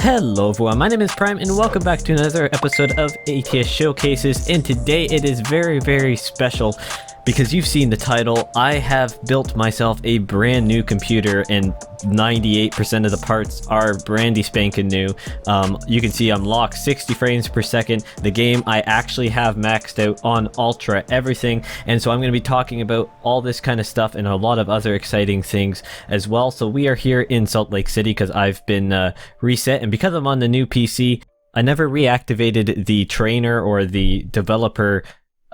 Hello everyone, my name is Prime and welcome back to another episode of ATS Showcases, and today it is very special because you've seen the title. I have built myself a brand new computer and 98% of the parts are brandy spanking new. You can see I'm locked 60 frames per second. The game I actually have maxed out on ultra everything, and so I'm going to be talking about all this kind of stuff and a lot of other exciting things as well. So we are here in Salt Lake City because I've been reset, and because I'm on the new PC, I never reactivated the trainer or the developer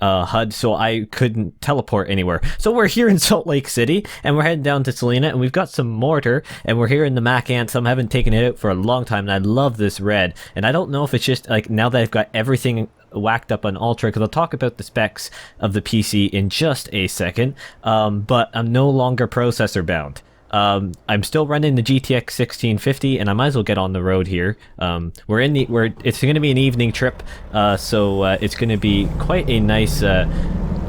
HUD, so I couldn't teleport anywhere. So we're here in Salt Lake City and we're heading down to Salina, and we've got some mortar, and we're here in the Mac Anthem. I haven't taken it out for a long time and I love this red, and I don't know if it's just like now that I've got everything whacked up on ultra, because I'll talk about the specs of the PC in just a second, but I'm no longer processor bound. I'm still running the GTX 1650, and I might as well get on the road here. It's going to be an evening trip, so it's going to be quite a nice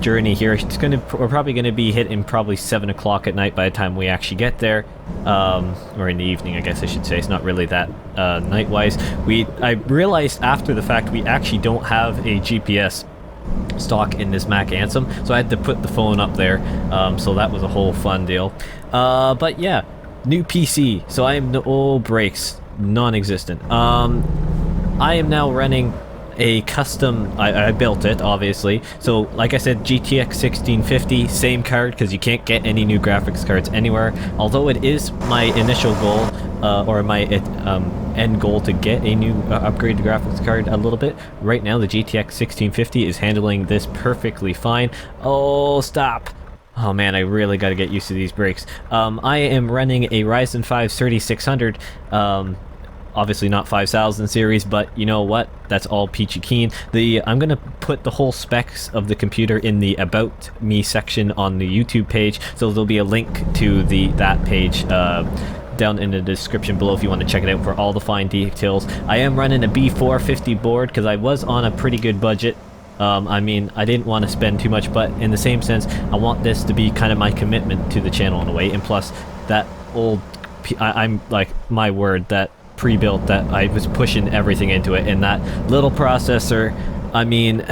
journey here. We're probably going to be hitting probably 7 o'clock at night by the time we actually get there, or in the evening, I guess I should say. It's not really that night-wise. I realized after the fact we actually don't have a GPS stock in this Mac Anthem, so I had to put the phone up there, so that was a whole fun deal. But yeah, new PC, so I am no brakes, non-existent. I am now running a custom, I built it obviously, so like I said, GTX 1650, same card because you can't get any new graphics cards anywhere, although it is my initial goal, or my end goal, to get a new upgraded graphics card a little bit. Right now the GTX 1650 is handling this perfectly fine. Oh, stop. Oh man, I really got to get used to these brakes. I am running a Ryzen 5 3600, obviously not 5000 series, but you know what, that's all peachy keen. I'm gonna put the whole specs of the computer in the About Me section on the YouTube page, so there'll be a link to that page down in the description below if you want to check it out for all the fine details. I am running a B450 board because I was on a pretty good budget. I mean, I didn't want to spend too much, but in the same sense, I want this to be kind of my commitment to the channel in a way. And plus, that old, I'm like, my word, that pre-built, that I was pushing everything into it, and that little processor, I mean,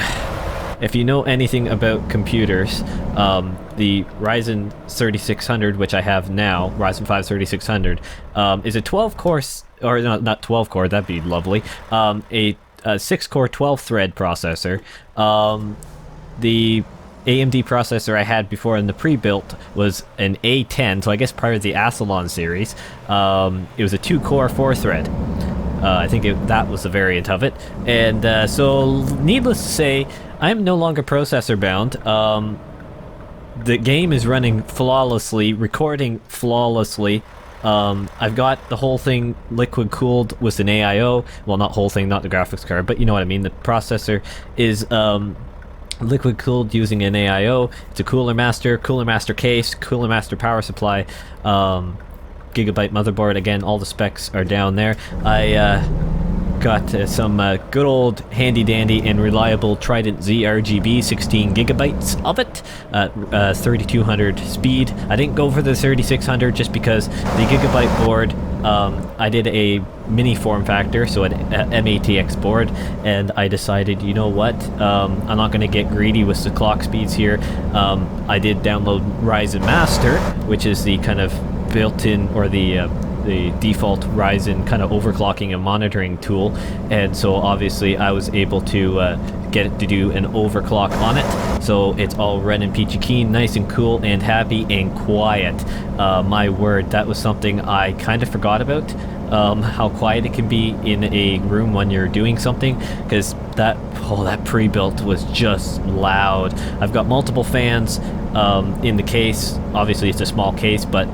if you know anything about computers, the Ryzen 3600, which I have now, Ryzen 5 3600, is a 12-core, or not 12-core, that'd be lovely, a 6-core 12-thread processor. The AMD processor I had before in the pre-built was an A10, so I guess prior to the Athlon series. It was a 2-core 4-thread. I think that was the variant of it. And so, needless to say, I am no longer processor bound. The game is running flawlessly, recording flawlessly. I've got the whole thing liquid cooled with an AIO. Well, not whole thing, not the graphics card, but you know what I mean. The processor is liquid cooled using an AIO. It's a Cooler Master case, Cooler Master power supply, gigabyte motherboard. Again, all the specs are down there. I got some good old handy dandy and reliable Trident Z RGB, 16 gigabytes of it, 3200 speed. I didn't go for the 3600 just because the gigabyte board, I did a mini form factor, so an MATX board, and I decided, you know what, I'm not going to get greedy with the clock speeds here. I did download Ryzen Master, which is the kind of built-in, or the default Ryzen kind of overclocking and monitoring tool, and so obviously I was able to get it to do an overclock on it, so it's all running peachy keen, nice and cool and happy and quiet. My word, that was something I kind of forgot about, how quiet it can be in a room when you're doing something, because that pre-built was just loud. I've got multiple fans in the case. Obviously it's a small case, but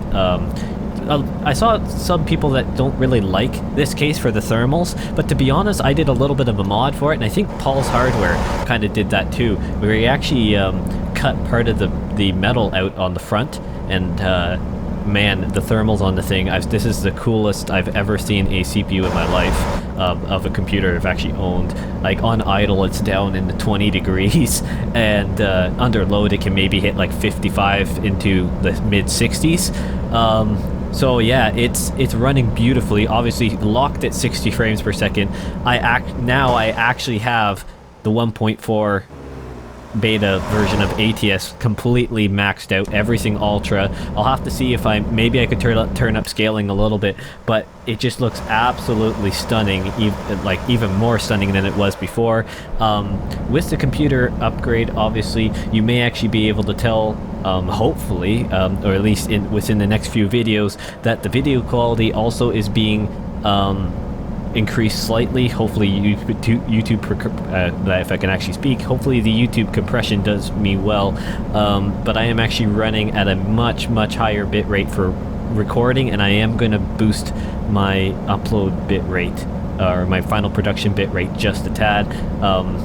I saw some people that don't really like this case for the thermals, but to be honest, I did a little bit of a mod for it, and I think Paul's Hardware kind of did that too, where he actually cut part of the metal out on the front, and man, the thermals on the thing, this is the coolest I've ever seen a CPU in my life, of a computer I've actually owned. Like on idle it's down in the 20 degrees, and under load it can maybe hit like 55 into the mid 60s. So yeah, it's running beautifully. Obviously locked at 60 frames per second. Now I actually have the 1.4 beta version of ATS completely maxed out, everything ultra. I'll have to see if maybe I could turn up scaling a little bit, but it just looks absolutely stunning, even more stunning than it was before. With the computer upgrade, obviously you may actually be able to tell, hopefully, or at least within the next few videos, that the video quality also is being increased slightly. Hopefully YouTube, if I can actually speak, hopefully the YouTube compression does me well, but I am actually running at a much higher bit rate for recording, and I am going to boost my upload bit rate, or my final production bit rate, just a tad.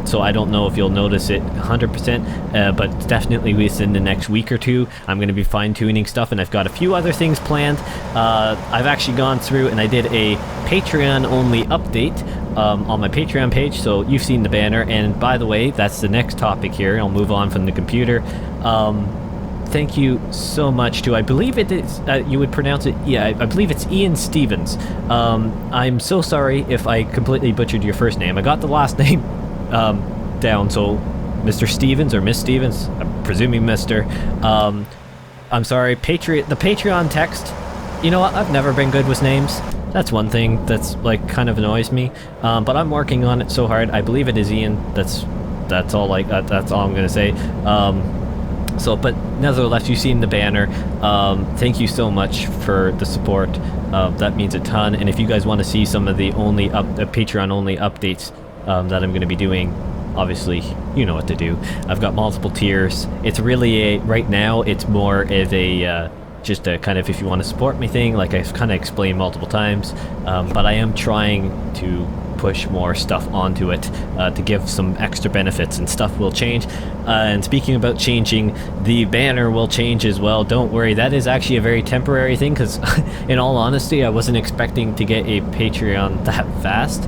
So I don't know if you'll notice it 100%, but definitely within the next week or two I'm going to be fine-tuning stuff, and I've got a few other things planned. I've actually gone through and I did a Patreon only update on my Patreon page, so you've seen the banner. And by the way, that's the next topic here. I'll move on from the computer. Thank you so much to, I believe it is, you would pronounce it, yeah, I believe it's Ian Stevens. I'm so sorry if I completely butchered your first name. I got the last name down, so Mr. Stevens or Miss Stevens, I'm presuming Mr. I'm sorry, the Patreon text, you know what, I've never been good with names. That's one thing that's like kind of annoys me, but I'm working on it so hard. I believe it is Ian. That's all that's all I'm gonna say. So, but nevertheless, you've seen the banner. Thank you so much for the support. That means a ton. And if you guys want to see some of the Patreon only updates that I'm going to be doing, obviously you know what to do. I've got multiple tiers. It's really right now it's more of a just a kind of, if you want to support me thing, like I've kind of explained multiple times, but I am trying to push more stuff onto it to give some extra benefits, and stuff will change. And speaking about changing, the banner will change as well. Don't worry, that is actually a very temporary thing, because in all honesty I wasn't expecting to get a Patreon that fast,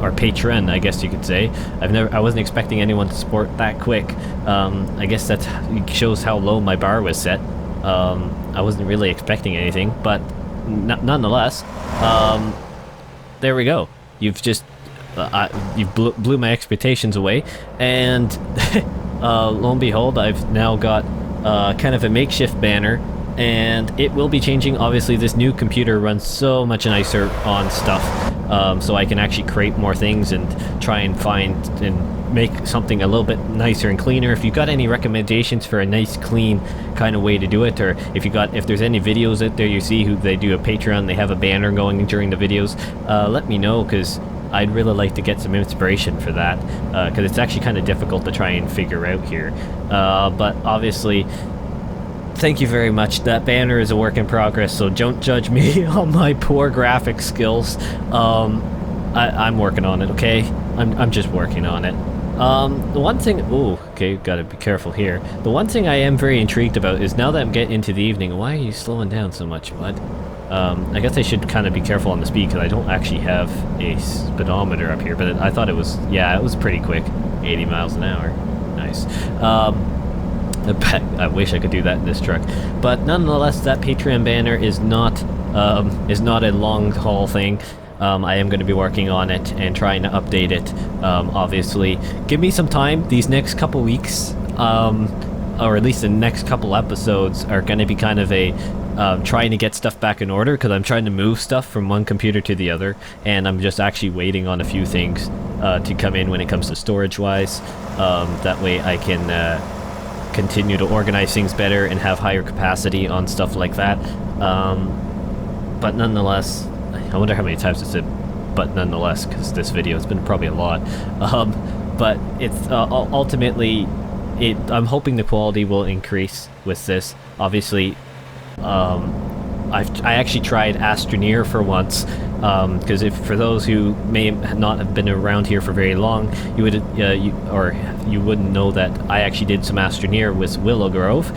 or patron, I guess you could say. I wasn't expecting anyone to support that quick. I guess that shows how low my bar was set. I wasn't really expecting anything, but nonetheless, there we go. You've just you blew my expectations away, and lo and behold, I've now got kind of a makeshift banner, and it will be changing. Obviously, this new computer runs so much nicer on stuff, so I can actually create more things and try and find and make something a little bit nicer and cleaner. If you've got any recommendations for a nice, clean kind of way to do it, or if there's any videos out there you see who they do a Patreon, they have a banner going during the videos, let me know, because I'd really like to get some inspiration for that, because it's actually kind of difficult to try and figure out here. But obviously, thank you very much. That banner is a work in progress, so don't judge me on my poor graphic skills. I'm working on it, okay? I'm just working on it. The one thing, okay, gotta be careful here. The one thing I am very intrigued about is, now that I'm getting into the evening, why are you slowing down so much, bud? I guess I should kind of be careful on the speed, because I don't actually have a speedometer up here, but I thought it was, yeah, it was pretty quick. 80 miles an hour. Nice. I wish I could do that in this truck. But nonetheless, that Patreon banner is not a long haul thing. I am going to be working on it and trying to update it. Obviously, give me some time. These next couple weeks, or at least the next couple episodes, are going to be kind of a trying to get stuff back in order, because I'm trying to move stuff from one computer to the other, and I'm just actually waiting on a few things to come in when it comes to storage wise. That way I can continue to organize things better and have higher capacity on stuff like that. But nonetheless, I wonder how many times I said "but nonetheless," because this video has been probably a lot. But it's ultimately, I'm hoping the quality will increase with this. Obviously, I actually tried Astroneer for once, because for those who may not have been around here for very long, you wouldn't know that I actually did some Astroneer with Willow Grove.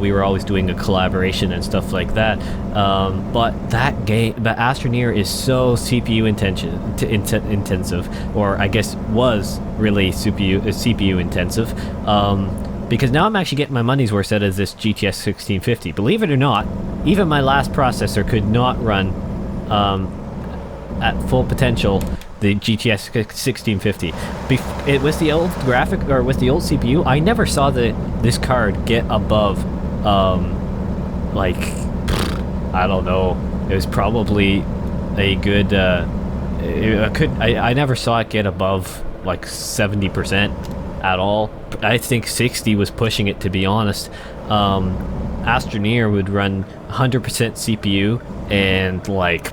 We were always doing a collaboration and stuff like that. But Astroneer is so CPU intensive, or I guess was really CPU intensive. because now I'm actually getting my money's worth out of this GTX 1650. Believe it or not, even my last processor could not run at full potential the GTX 1650. It was the old graphic, or with the old CPU, I never saw this card get above like, I don't know, it was probably a good I never saw it get above like 70% at all. I think 60 was pushing it, to be honest. Astroneer would run 100% CPU and like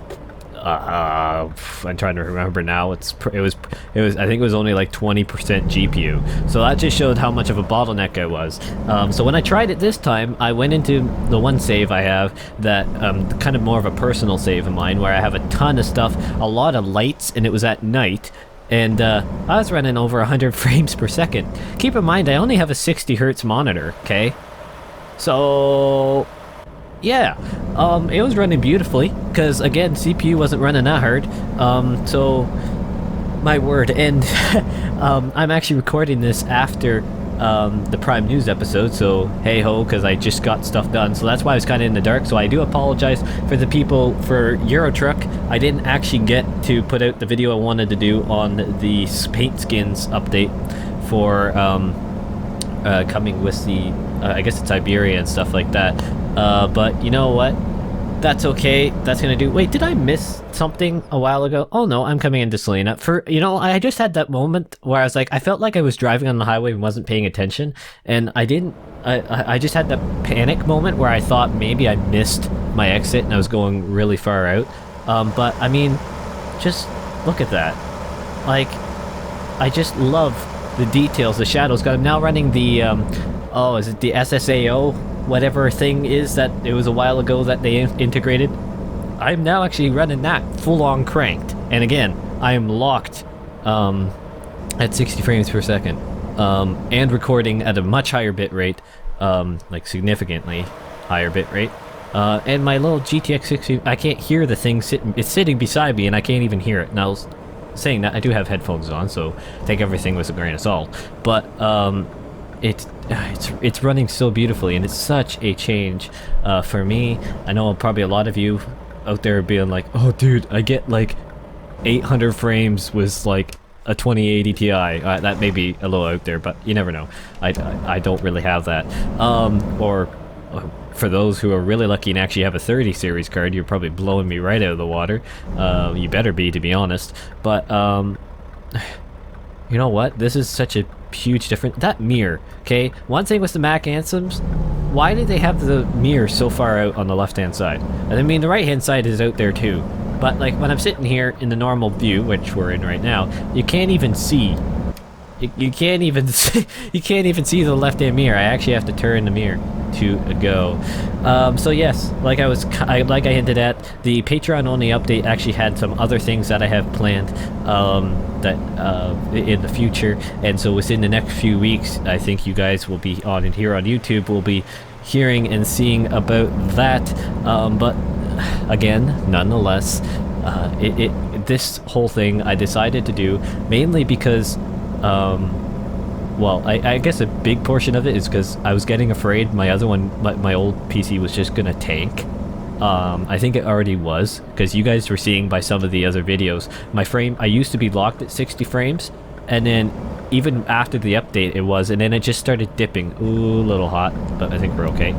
I'm trying to remember now. It was I think it was only like 20% GPU. So that just showed how much of a bottleneck I was. So when I tried it this time, I went into the one save I have that kind of more of a personal save of mine, where I have a ton of stuff, a lot of lights, and it was at night. And I was running over 100 frames per second. Keep in mind, I only have a 60 hertz monitor, okay? So yeah, it was running beautifully, because again, CPU wasn't running that hard. So my word. And I'm actually recording this after the Prime News episode, so hey ho, because I just got stuff done, so that's why I was kind of in the dark. So I do apologize for the people for Eurotruck. I didn't actually get to put out the video I wanted to do on the paint skins update for coming with the I guess it's Iberia and stuff like that. But you know what? That's okay. That's gonna do. Wait, did I miss something a while ago? Oh no, I'm coming into Selena. I just had that moment where I was like, I felt like I was driving on the highway and wasn't paying attention, and I didn't. I just had that panic moment where I thought maybe I missed my exit and I was going really far out. But I mean, just look at that. Like, I just love the details, the shadows. I'm now running the oh, is it the SSAO? Whatever thing is that it was a while ago that they integrated. I'm now actually running that full-on cranked, and again, I am locked at 60 frames per second, and recording at a much higher bit rate, like significantly higher bit rate. And my little GTX 60, I can't hear the thing it's sitting beside me, and I can't even hear it. Now, saying that, I do have headphones on, so take everything with a grain of salt. But it's running so beautifully, and it's such a change for me. I know probably a lot of you out there being like, oh dude, I get like 800 frames with like a 2080 Ti. That may be a little out there, but you never know. I don't really have that. Or for those who are really lucky and actually have a 30 series card, you're probably blowing me right out of the water. You better be, to be honest. But you know what? This is such a huge difference. That mirror, okay? One thing with the Mac Anthems, why did they have the mirror so far out on the left-hand side? And I mean, the right-hand side is out there too. But like when I'm sitting here in the normal view, which we're in right now, you can't even see. You can't even see, you can't even see the left-hand mirror. I actually have to turn the mirror to go. So yes, like I hinted at, the Patron only update actually had some other things that I have planned that in the future, and so within the next few weeks, I think you guys will be on and here on YouTube will be hearing and seeing about that. But again, nonetheless, this whole thing I decided to do mainly because well, I guess a big portion of it is because I was getting afraid my other one, my old PC was just gonna tank. I think it already was, because you guys were seeing by some of the other videos, my frame, I used to be locked at 60 frames, and then even after the update it was, and then it just started dipping. Ooh, a little hot, but I think we're okay.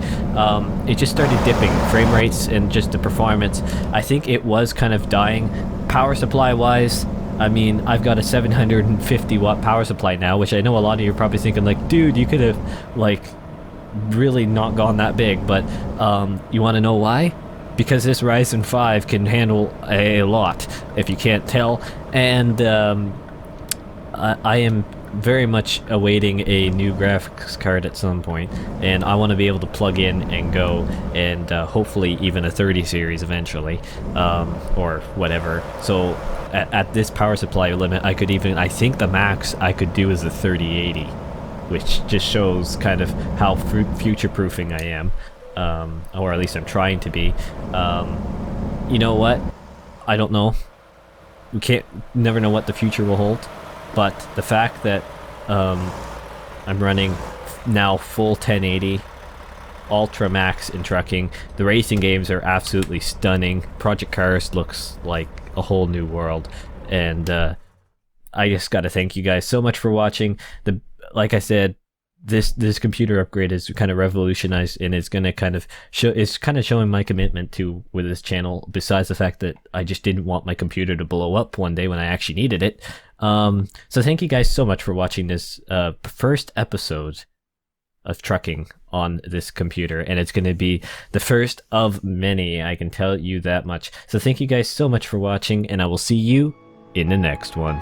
It just started dipping, frame rates and just the performance. I think it was kind of dying. Power supply wise, I mean, I've got a 750 watt power supply now, which I know a lot of you are probably thinking like, dude, you could have like really not gone that big, but you want to know why? Because this Ryzen 5 can handle a lot, if you can't tell, and I am very much awaiting a new graphics card at some point, and I want to be able to plug in and go, and hopefully even a 30 series eventually, or whatever. So at this power supply limit, I could even, I think the max I could do is a 3080, which just shows kind of how future-proofing I am, or at least I'm trying to be. You know what? I don't know. We never know what the future will hold, but the fact that I'm running now full 1080, ultra max in trucking. The racing games are absolutely stunning. Project Cars looks like a whole new world, and I just got to thank you guys so much for watching. Like I said, this computer upgrade is kind of revolutionized, and it's gonna kind of showing my commitment to with this channel. Besides the fact that I just didn't want my computer to blow up one day when I actually needed it. So thank you guys so much for watching this first episode of trucking on this computer, and it's going to be the first of many, I can tell you that much. So thank you guys so much for watching, and I will see you in the next one.